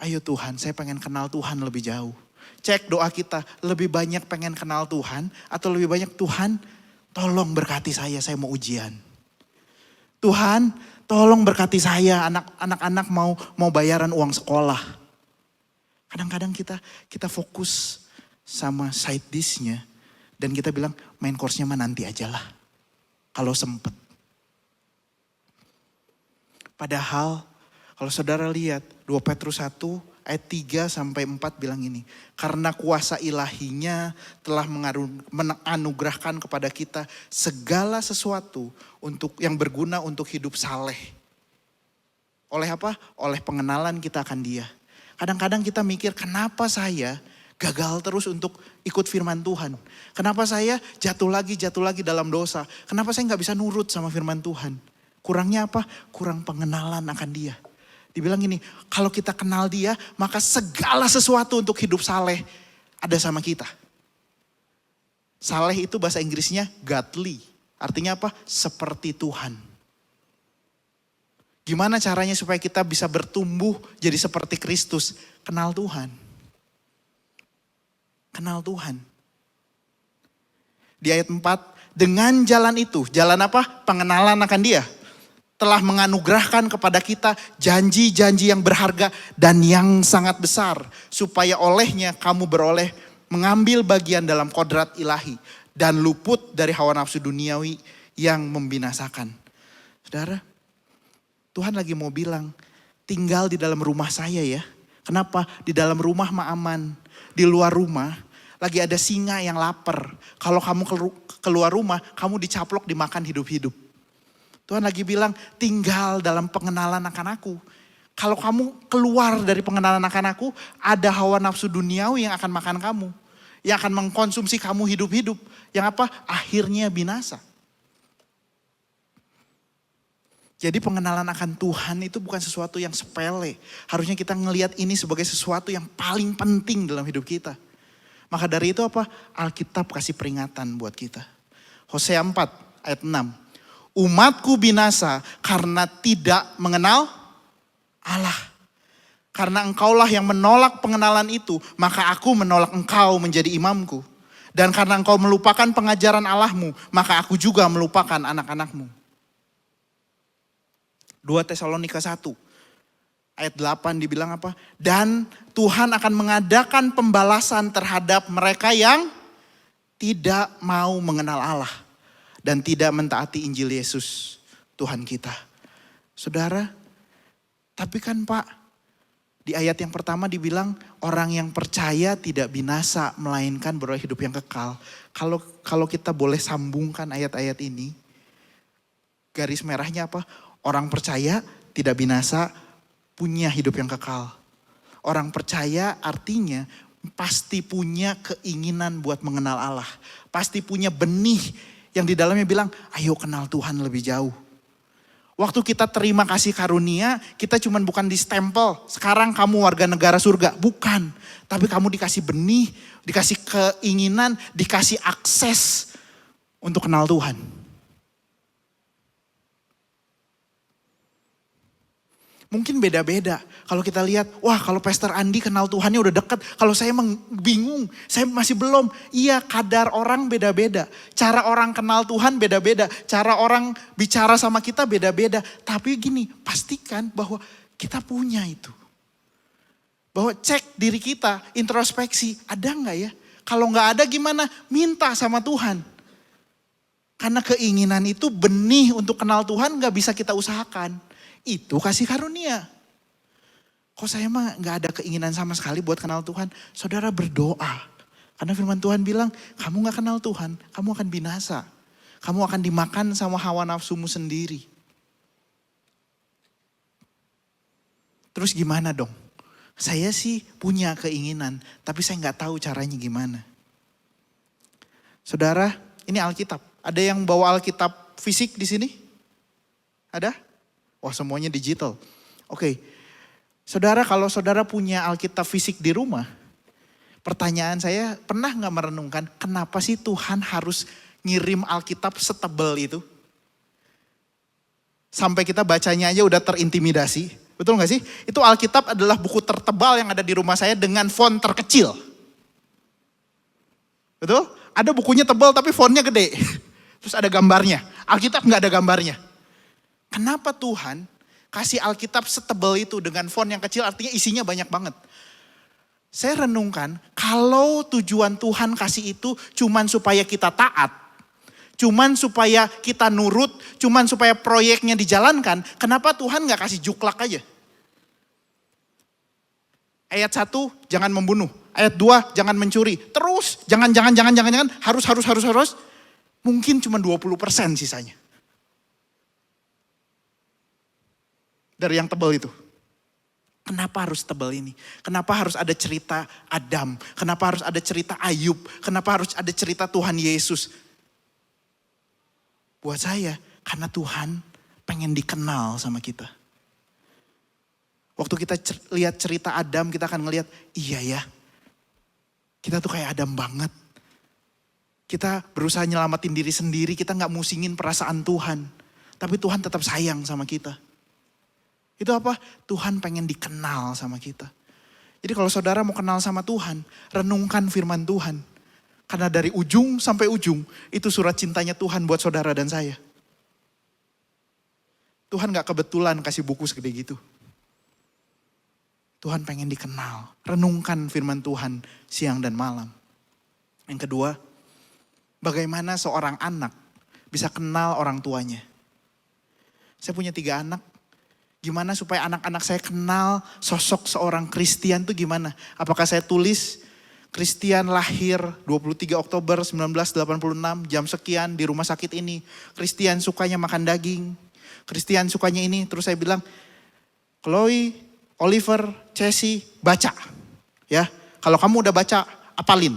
Ayo Tuhan, saya pengen kenal Tuhan lebih jauh. Cek doa kita, lebih banyak pengen kenal Tuhan atau lebih banyak Tuhan, tolong berkati saya mau ujian. Tuhan, tolong berkati saya, anak-anak mau bayaran uang sekolah. Kadang-kadang kita fokus sama side dish-nya. Dan kita bilang main course-nya mah nanti aja lah. Kalau sempet. Padahal kalau saudara lihat 2 Petrus 1 ayat 3 sampai 4 bilang ini. Karena kuasa ilahinya telah menganugerahkan kepada kita segala sesuatu yang berguna untuk hidup saleh. Oleh apa? Oleh pengenalan kita akan Dia. Kadang-kadang kita mikir kenapa saya gagal terus untuk ikut firman Tuhan. Kenapa saya jatuh lagi dalam dosa. Kenapa saya gak bisa nurut sama firman Tuhan. Kurangnya apa? Kurang pengenalan akan Dia. Dibilang gini, kalau kita kenal Dia maka segala sesuatu untuk hidup saleh ada sama kita. Saleh itu bahasa Inggrisnya godly. Artinya apa? Seperti Tuhan. Gimana caranya supaya kita bisa bertumbuh jadi seperti Kristus? Kenal Tuhan. Kenal Tuhan. Di ayat 4, dengan jalan itu, jalan apa? Pengenalan akan Dia. Telah menganugerahkan kepada kita janji-janji yang berharga dan yang sangat besar. Supaya olehnya kamu beroleh mengambil bagian dalam kodrat ilahi. Dan luput dari hawa nafsu duniawi yang membinasakan. Saudara, Tuhan lagi mau bilang, tinggal di dalam rumah saya ya. Kenapa? Di dalam rumah mah aman. Di luar rumah, Lagi ada singa yang lapar. Kalau kamu keluar rumah, kamu dicaplok dimakan hidup-hidup. Tuhan lagi bilang, tinggal dalam pengenalan akan aku. Kalau kamu keluar dari pengenalan akan aku, ada hawa nafsu duniawi yang akan makan kamu. Yang akan mengkonsumsi kamu hidup-hidup. Yang apa? Akhirnya binasa. Jadi pengenalan akan Tuhan itu bukan sesuatu yang sepele. Harusnya kita ngelihat ini sebagai sesuatu yang paling penting dalam hidup kita. Maka dari itu apa? Alkitab kasih peringatan buat kita. Hosea 4 ayat 6. Umatku binasa karena tidak mengenal Allah. Karena engkaulah yang menolak pengenalan itu, maka aku menolak engkau menjadi imamku. Dan karena engkau melupakan pengajaran Allahmu, maka aku juga melupakan anak-anakmu. 2 Tesalonika 1 ayat 8 dibilang apa? Dan Tuhan akan mengadakan pembalasan terhadap mereka yang tidak mau mengenal Allah. Dan tidak mentaati Injil Yesus Tuhan kita. Saudara, tapi kan Pak, di ayat yang pertama dibilang orang yang percaya tidak binasa melainkan beroleh hidup yang kekal. Kalau kita boleh sambungkan ayat-ayat ini, garis merahnya apa? Orang percaya tidak binasa, punya hidup yang kekal. Orang percaya artinya pasti punya keinginan buat mengenal Allah. Pasti punya benih yang di dalamnya bilang, ayo kenal Tuhan lebih jauh. Waktu kita terima kasih karunia, kita cuman bukan di stempel, sekarang kamu warga negara surga. Bukan, tapi kamu dikasih benih, dikasih keinginan, dikasih akses untuk kenal Tuhan. Mungkin beda-beda. Kalau kita lihat, wah kalau Pastor Andi kenal Tuhannya udah deket. Kalau saya emang bingung, saya masih belum. Iya, kadar orang beda-beda. Cara orang kenal Tuhan beda-beda. Cara orang bicara sama kita beda-beda. Tapi gini, pastikan bahwa kita punya itu. Bahwa cek diri kita, introspeksi, ada nggak ya? Kalau nggak ada gimana? Minta sama Tuhan. Karena keinginan itu benih untuk kenal Tuhan nggak bisa kita usahakan. Itu kasih karunia. Kok saya mah gak ada keinginan sama sekali buat kenal Tuhan. Saudara berdoa. Karena firman Tuhan bilang, kamu gak kenal Tuhan, kamu akan binasa. Kamu akan dimakan sama hawa nafsumu sendiri. Terus gimana dong? Saya sih punya keinginan, tapi saya gak tahu caranya gimana. Saudara, ini Alkitab. Ada yang bawa Alkitab fisik di sini? Ada? Wah, semuanya digital. Oke. Saudara, kalau saudara punya Alkitab fisik di rumah, pertanyaan saya, pernah gak merenungkan kenapa sih Tuhan harus ngirim Alkitab setebal itu? Sampai kita bacanya aja udah terintimidasi. Betul gak sih? Itu Alkitab adalah buku tertebal yang ada di rumah saya dengan font terkecil. Betul? Ada bukunya tebal tapi fontnya gede. Terus ada gambarnya. Alkitab gak ada gambarnya. Kenapa Tuhan kasih Alkitab setebal itu dengan font yang kecil, artinya isinya banyak banget. Saya renungkan, kalau tujuan Tuhan kasih itu cuman supaya kita taat, cuman supaya kita nurut, cuman supaya proyeknya dijalankan, kenapa Tuhan gak kasih juklak aja? Ayat 1, jangan membunuh. Ayat 2, jangan mencuri. Terus, jangan, harus. Mungkin cuma 20% sisanya. Dari yang tebal itu. Kenapa harus tebal ini? Kenapa harus ada cerita Adam? Kenapa harus ada cerita Ayub? Kenapa harus ada cerita Tuhan Yesus? Buat saya, karena Tuhan pengen dikenal sama kita. Waktu kita lihat cerita Adam, kita akan ngelihat, iya ya, kita tuh kayak Adam banget. Kita berusaha nyelamatin diri sendiri, kita gak musingin perasaan Tuhan. Tapi Tuhan tetap sayang sama kita. Itu apa? Tuhan pengen dikenal sama kita. Jadi kalau saudara mau kenal sama Tuhan, renungkan firman Tuhan. Karena dari ujung sampai ujung, itu surat cintanya Tuhan buat saudara dan saya. Tuhan gak kebetulan kasih buku segede gitu. Tuhan pengen dikenal. Renungkan firman Tuhan siang dan malam. Yang kedua, bagaimana seorang anak bisa kenal orang tuanya. Saya punya 3 anak. Gimana supaya anak-anak saya kenal sosok seorang Kristen tuh gimana? Apakah saya tulis Christian lahir 23 Oktober 1986 jam sekian di rumah sakit ini. Christian sukanya makan daging. Christian sukanya ini. Terus saya bilang, Chloe, Oliver, Chelsea, baca. Ya, kalau kamu udah baca, apalin.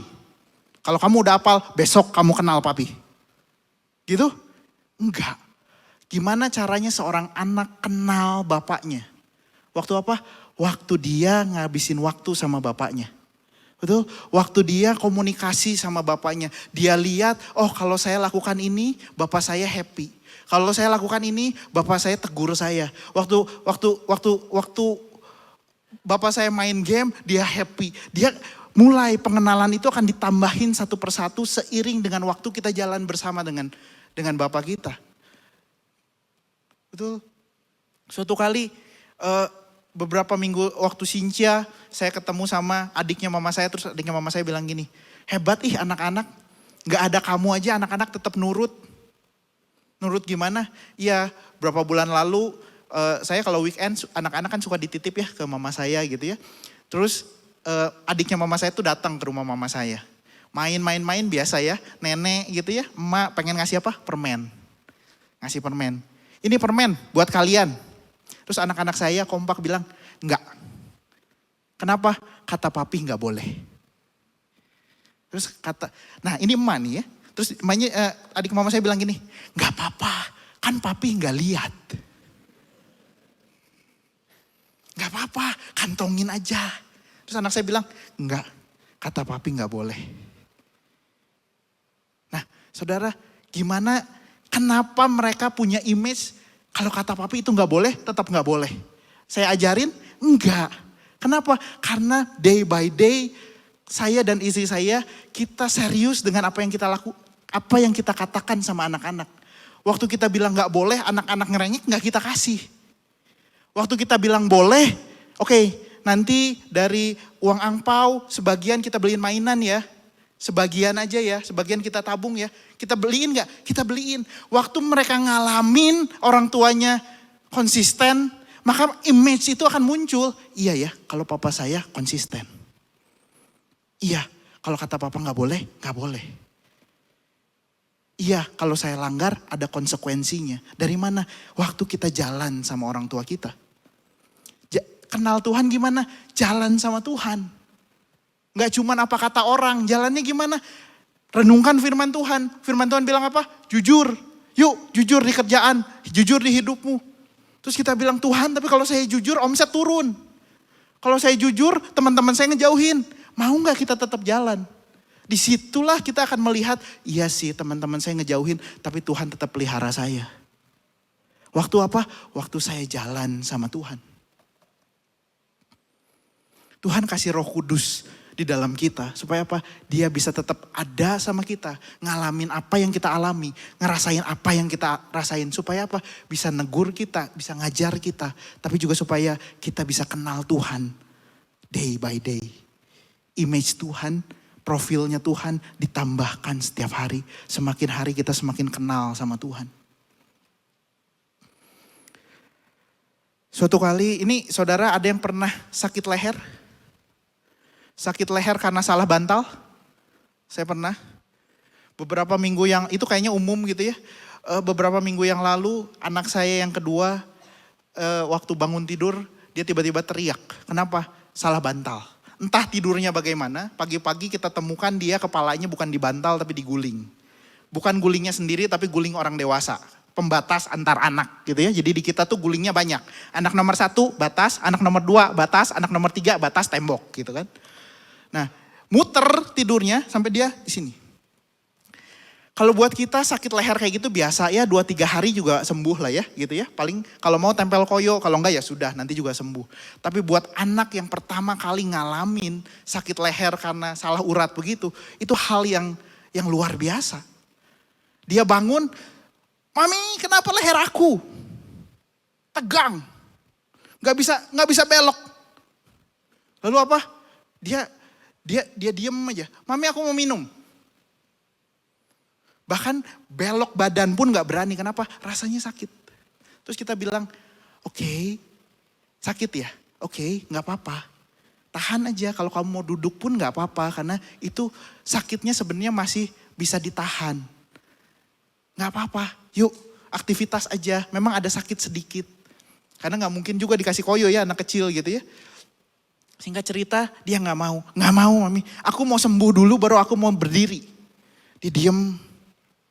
Kalau kamu udah apal, besok kamu kenal papi. Gitu? Enggak. Gimana caranya seorang anak kenal bapaknya? Waktu apa? Waktu dia ngabisin waktu sama bapaknya. Betul? Waktu dia komunikasi sama bapaknya. Dia lihat, oh kalau saya lakukan ini, bapak saya happy. Kalau saya lakukan ini, bapak saya tegur saya. Waktu bapak saya main game, dia happy. Dia mulai pengenalan itu akan ditambahin satu persatu seiring dengan waktu kita jalan bersama dengan bapak kita. Betul? Suatu kali beberapa minggu waktu Sincia, saya ketemu sama adiknya mama saya, terus adiknya mama saya bilang gini, hebat anak-anak, gak ada kamu aja anak-anak tetap nurut. Nurut gimana? Iya, berapa bulan lalu saya kalau weekend anak-anak kan suka dititip ya ke mama saya gitu ya. Terus adiknya mama saya tuh datang ke rumah mama saya. Main-main biasa ya, nenek gitu ya, emak pengen ngasih apa? Permen. Ngasih permen. Ini permen buat kalian. Terus anak-anak saya kompak bilang, enggak. Kenapa? Kata papi enggak boleh. Terus nah ini emak nih ya. Terus emaknya, adik mama saya bilang gini, enggak apa-apa, kan papi enggak lihat. Enggak apa-apa, kantongin aja. Terus anak saya bilang, enggak, kata papi enggak boleh. Nah saudara, gimana, kenapa mereka punya image kalau kata papi itu enggak boleh, tetap enggak boleh. Saya ajarin, enggak. Kenapa? Karena day by day saya dan istri saya, kita serius dengan apa yang kita apa yang kita katakan sama anak-anak. Waktu kita bilang enggak boleh, anak-anak ngerengek enggak kita kasih. Waktu kita bilang boleh, oke, nanti dari uang angpau sebagian kita beliin mainan ya. Sebagian aja ya, sebagian kita tabung ya. Kita beliin gak? Kita beliin. Waktu mereka ngalamin orang tuanya konsisten, maka image itu akan muncul. Iya ya, kalau papa saya konsisten. Iya, kalau kata papa gak boleh, gak boleh. Iya, kalau saya langgar ada konsekuensinya. Dari mana? Waktu kita jalan sama orang tua kita. Kenal Tuhan gimana? Jalan sama Tuhan. Gak cuman apa kata orang, jalannya gimana? Renungkan firman Tuhan. Firman Tuhan bilang apa? Jujur. Yuk jujur di kerjaan, jujur di hidupmu. Terus kita bilang Tuhan, tapi kalau saya jujur omset turun. Kalau saya jujur teman-teman saya ngejauhin. Mau gak kita tetap jalan? Disitulah kita akan melihat, iya sih teman-teman saya ngejauhin, tapi Tuhan tetap pelihara saya. Waktu apa? Waktu saya jalan sama Tuhan. Tuhan kasih Roh Kudus di dalam kita. Supaya apa? Dia bisa tetap ada sama kita. Ngalamin apa yang kita alami. Ngerasain apa yang kita rasain. Supaya apa? Bisa negur kita. Bisa ngajar kita. Tapi juga supaya kita bisa kenal Tuhan. Day by day. Image Tuhan, profilnya Tuhan ditambahkan setiap hari. Semakin hari kita semakin kenal sama Tuhan. Suatu kali ini saudara ada yang pernah sakit leher? Sakit leher karena salah bantal. Saya pernah. Beberapa minggu yang, itu kayaknya umum gitu ya. Beberapa minggu yang lalu anak saya yang kedua waktu bangun tidur dia tiba-tiba teriak. Kenapa? Salah bantal. Entah tidurnya bagaimana, pagi-pagi kita temukan dia kepalanya bukan di bantal tapi diguling. Bukan gulingnya sendiri tapi guling orang dewasa. Pembatas antar anak gitu ya. Jadi di kita tuh gulingnya banyak. Anak nomor 1 batas, anak nomor 2 batas, anak nomor 3 batas tembok gitu kan. Nah, muter tidurnya sampai dia di sini. Kalau buat kita sakit leher kayak gitu biasa ya 2-3 hari juga sembuh lah ya gitu ya. Paling kalau mau tempel koyo, kalau enggak ya sudah nanti juga sembuh. Tapi buat anak yang pertama kali ngalamin sakit leher karena salah urat begitu, itu hal yang luar biasa. Dia bangun, "Mami, kenapa leher aku tegang? Gak bisa belok." Lalu apa? Dia diem aja. "Mami, aku mau minum." Bahkan belok badan pun gak berani. Kenapa? Rasanya sakit. Terus kita bilang, oke, sakit ya? Oke, gak apa-apa. Tahan aja, kalau kamu mau duduk pun gak apa-apa. Karena itu sakitnya sebenarnya masih bisa ditahan. Gak apa-apa, yuk aktivitas aja. Memang ada sakit sedikit. Karena gak mungkin juga dikasih koyo ya anak kecil gitu ya. Singkat cerita dia gak mau mami. Aku mau sembuh dulu baru aku mau berdiri. Dia diem,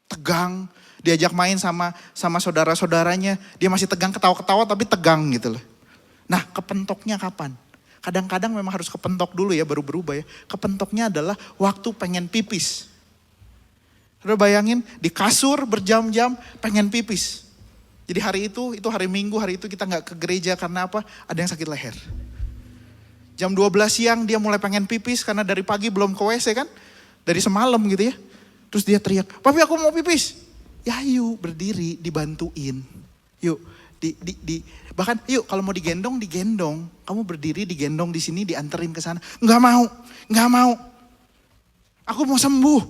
tegang. Diajak main sama saudara-saudaranya. Dia masih tegang, ketawa-ketawa tapi tegang gitu loh. Nah kepentoknya kapan? Kadang-kadang memang harus kepentok dulu ya baru berubah ya. Kepentoknya adalah waktu pengen pipis. Udah bayangin di kasur berjam-jam pengen pipis. Jadi hari itu hari Minggu, hari itu kita gak ke gereja karena apa? Ada yang sakit leher. Jam 12 siang dia mulai pengen pipis karena dari pagi belum ke WC kan. Dari semalam gitu ya. Terus dia teriak, papi aku mau pipis. Ya yuk berdiri dibantuin. Yuk bahkan yuk kalau mau digendong. Kamu berdiri digendong di sini dianterin ke sana. Nggak mau. Aku mau sembuh.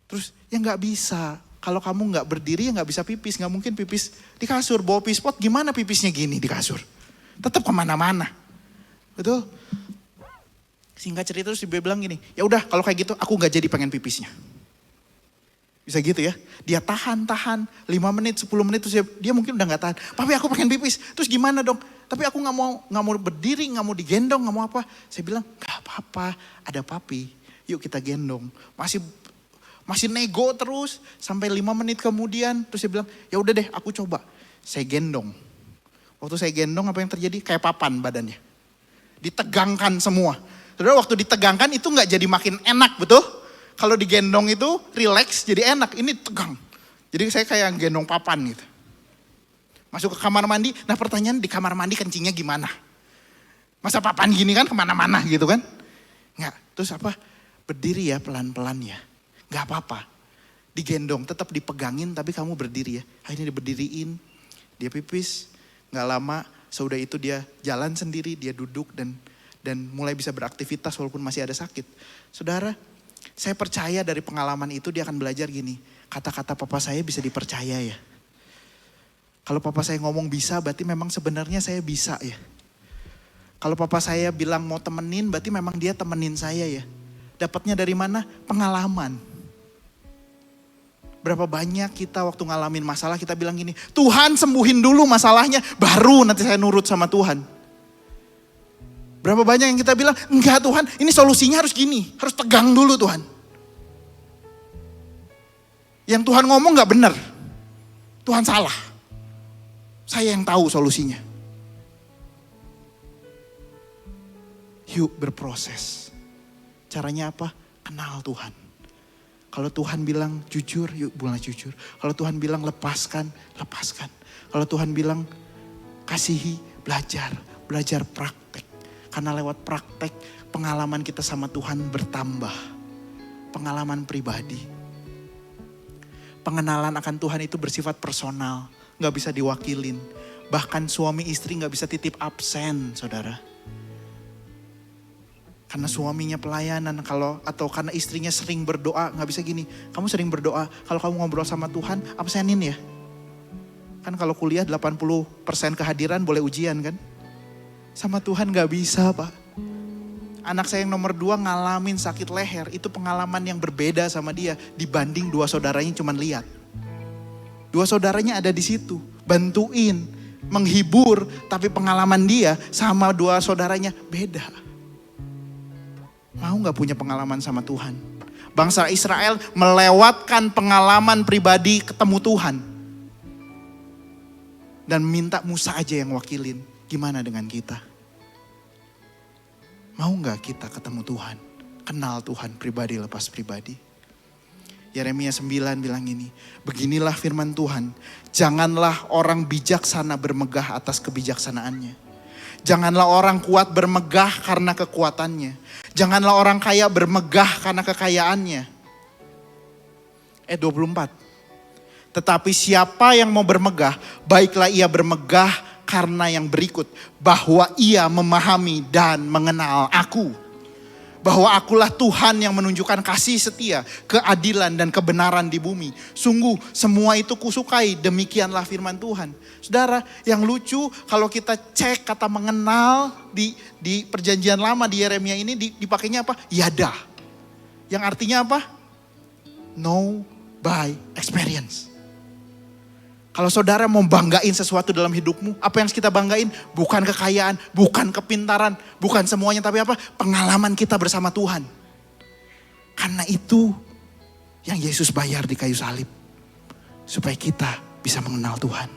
Terus ya nggak bisa. Kalau kamu nggak berdiri ya nggak bisa pipis. Nggak mungkin pipis di kasur. Bawa pispot gimana pipisnya gini di kasur. Tetap kemana-mana. Betul. Singkat cerita terus dia bilang gini. Ya udah kalau kayak gitu aku nggak jadi pengen pipisnya. Bisa gitu ya. Dia tahan 5 menit 10 menit terus dia mungkin udah gak tahan. Papi aku pengen pipis. Terus gimana dong? Tapi aku gak mau berdiri, gak mau digendong, gak mau apa. Saya bilang gak apa-apa ada papi. Yuk kita gendong. Masih nego terus sampai 5 menit kemudian. Terus dia bilang ya udah deh aku coba. Saya gendong. Waktu saya gendong apa yang terjadi? Kayak papan badannya. Ditegangkan semua. Saudara waktu ditegangkan itu gak jadi makin enak betul? Kalau digendong itu relax jadi enak, ini tegang. Jadi saya kayak gendong papan gitu. Masuk ke kamar mandi, nah pertanyaan di kamar mandi kencingnya gimana? Masa papan gini kan kemana-mana gitu kan? Enggak, terus apa? Berdiri ya pelan-pelan ya. Enggak apa-apa, digendong tetap dipegangin tapi kamu berdiri ya. Akhirnya diberdiriin, dia pipis, enggak lama sudah itu dia jalan sendiri, dia duduk dan mulai bisa beraktivitas walaupun masih ada sakit. Saudara, saya percaya dari pengalaman itu dia akan belajar gini. Kata-kata papa saya bisa dipercaya ya. Kalau papa saya ngomong bisa berarti memang sebenarnya saya bisa ya. Kalau papa saya bilang mau temenin berarti memang dia temenin saya ya. Dapatnya dari mana? Pengalaman. Berapa banyak kita waktu ngalamin masalah kita bilang gini. Tuhan sembuhin dulu masalahnya baru nanti saya nurut sama Tuhan. Berapa banyak yang kita bilang, enggak Tuhan ini solusinya harus gini. Harus tegang dulu Tuhan. Yang Tuhan ngomong gak benar. Tuhan salah. Saya yang tahu solusinya. Yuk berproses. Caranya apa? Kenal Tuhan. Kalau Tuhan bilang jujur, yuk mulai jujur. Kalau Tuhan bilang lepaskan. Kalau Tuhan bilang kasihi, belajar praktek. Karena lewat praktek pengalaman kita sama Tuhan bertambah. Pengalaman pribadi. Pengenalan akan Tuhan itu bersifat personal. Gak bisa diwakilin. Bahkan suami istri gak bisa titip absen saudara. Karena suaminya pelayanan atau karena istrinya sering berdoa. Gak bisa gini, kamu sering berdoa. Kalau kamu ngobrol sama Tuhan absenin ya. Kan kalau kuliah 80% kehadiran boleh ujian kan. Sama Tuhan gak bisa Pak. Anak saya yang nomor 2 ngalamin sakit leher. Itu pengalaman yang berbeda sama dia. Dibanding 2 saudaranya cuman lihat. 2 saudaranya ada di situ. Bantuin, menghibur. Tapi pengalaman dia sama 2 saudaranya beda. Mau gak punya pengalaman sama Tuhan? Bangsa Israel melewatkan pengalaman pribadi ketemu Tuhan. Dan minta Musa aja yang wakilin. Gimana dengan kita? Mau gak kita ketemu Tuhan? Kenal Tuhan pribadi lepas pribadi. Yeremia 9 bilang ini. Beginilah firman Tuhan. Janganlah orang bijaksana bermegah atas kebijaksanaannya. Janganlah orang kuat bermegah karena kekuatannya. Janganlah orang kaya bermegah karena kekayaannya. 24. Tetapi siapa yang mau bermegah, baiklah ia bermegah karena yang berikut, bahwa ia memahami dan mengenal aku. Bahwa akulah Tuhan yang menunjukkan kasih setia, keadilan dan kebenaran di bumi. Sungguh semua itu kusukai, demikianlah firman Tuhan. Saudara, yang lucu kalau kita cek kata mengenal di perjanjian lama di Yeremia ini dipakainya apa? Yada. Yang artinya apa? Know by experience. Kalau saudara mau banggain sesuatu dalam hidupmu, apa yang kita banggain? Bukan kekayaan, bukan kepintaran, bukan semuanya, tapi apa? Pengalaman kita bersama Tuhan. Karena itu yang Yesus bayar di kayu salib. Supaya kita bisa mengenal Tuhan.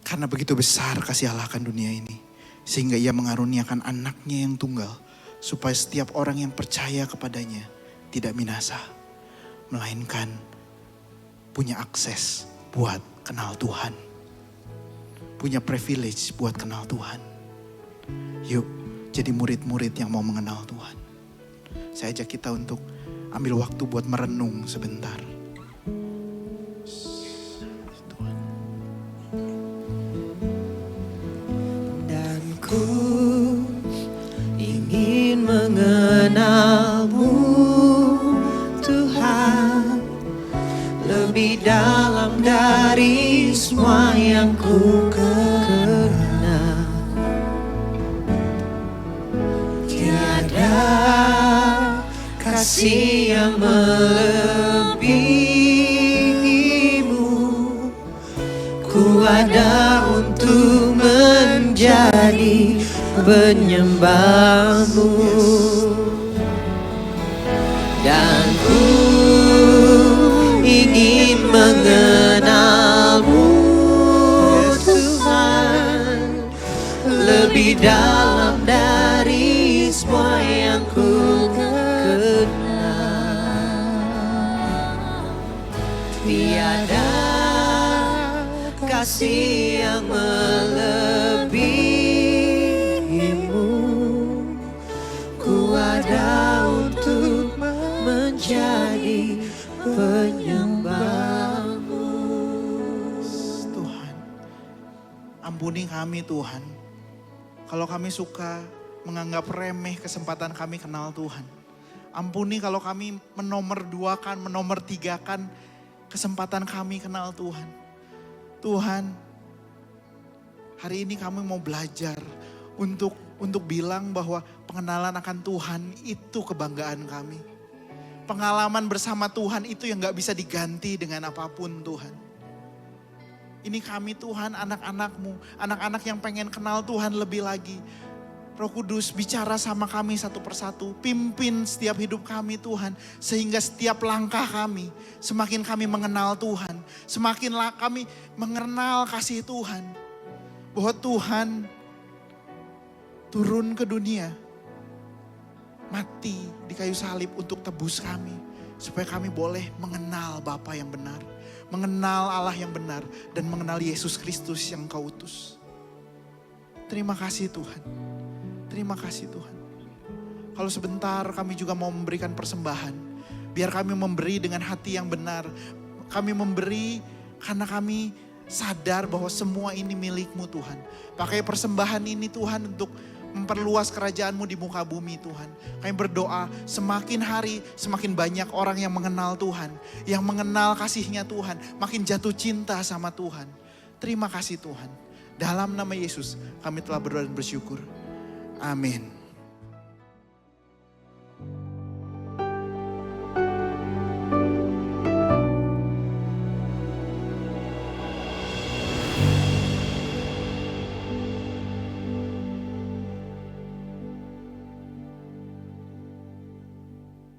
Karena begitu besar kasih Allah akan dunia ini. Sehingga ia mengaruniakan anaknya yang tunggal. Supaya setiap orang yang percaya kepadanya tidak binasa. Melainkan punya akses buat kenal Tuhan. Punya privilege buat kenal Tuhan. Yuk jadi murid-murid yang mau mengenal Tuhan. Saya ajak kita untuk ambil waktu buat merenung sebentar. Tuhan. Dan ku ingin mengenalmu Tuhan, lebih dalam dari semua yang ku kenal. Tiada kasih yang melebihimu. Ku ada untuk menjadi penyembahmu. Dan ku ingin mengenalmu Tuhan, lebih dalam dari semua yang ku kenal. Tiada kasih yang melebihimu. Ku ada untuk menjadi penyembahmu. Tuhan, ampuni kami Tuhan. Kalau kami suka menganggap remeh kesempatan kami kenal Tuhan. Ampuni kalau kami menomorduakan, menomortigakan kesempatan kami kenal Tuhan. Tuhan, hari ini kami mau belajar untuk bilang bahwa pengenalan akan Tuhan itu kebanggaan kami. Pengalaman bersama Tuhan itu yang gak bisa diganti dengan apapun Tuhan. Ini kami Tuhan, anak-anak-Mu, anak-anak yang pengen kenal Tuhan lebih lagi. Roh Kudus bicara sama kami satu persatu, pimpin setiap hidup kami Tuhan. Sehingga setiap langkah kami, semakin kami mengenal Tuhan, semakin kami mengenal kasih Tuhan. Bahwa Tuhan turun ke dunia, mati di kayu salib untuk tebus kami. Supaya kami boleh mengenal Bapa yang benar, mengenal Allah yang benar, dan mengenal Yesus Kristus yang Kau utus. Terima kasih Tuhan. Terima kasih Tuhan. Kalau sebentar kami juga mau memberikan persembahan. Biar kami memberi dengan hati yang benar. Kami memberi karena kami sadar bahwa semua ini milik-Mu Tuhan. Pakai persembahan ini Tuhan untuk memperluas kerajaan-Mu di muka bumi Tuhan. Kami berdoa semakin hari semakin banyak orang yang mengenal Tuhan. Yang mengenal kasih-Nya Tuhan. Makin jatuh cinta sama Tuhan. Terima kasih Tuhan. Dalam nama Yesus kami telah berdoa dan bersyukur. Amin.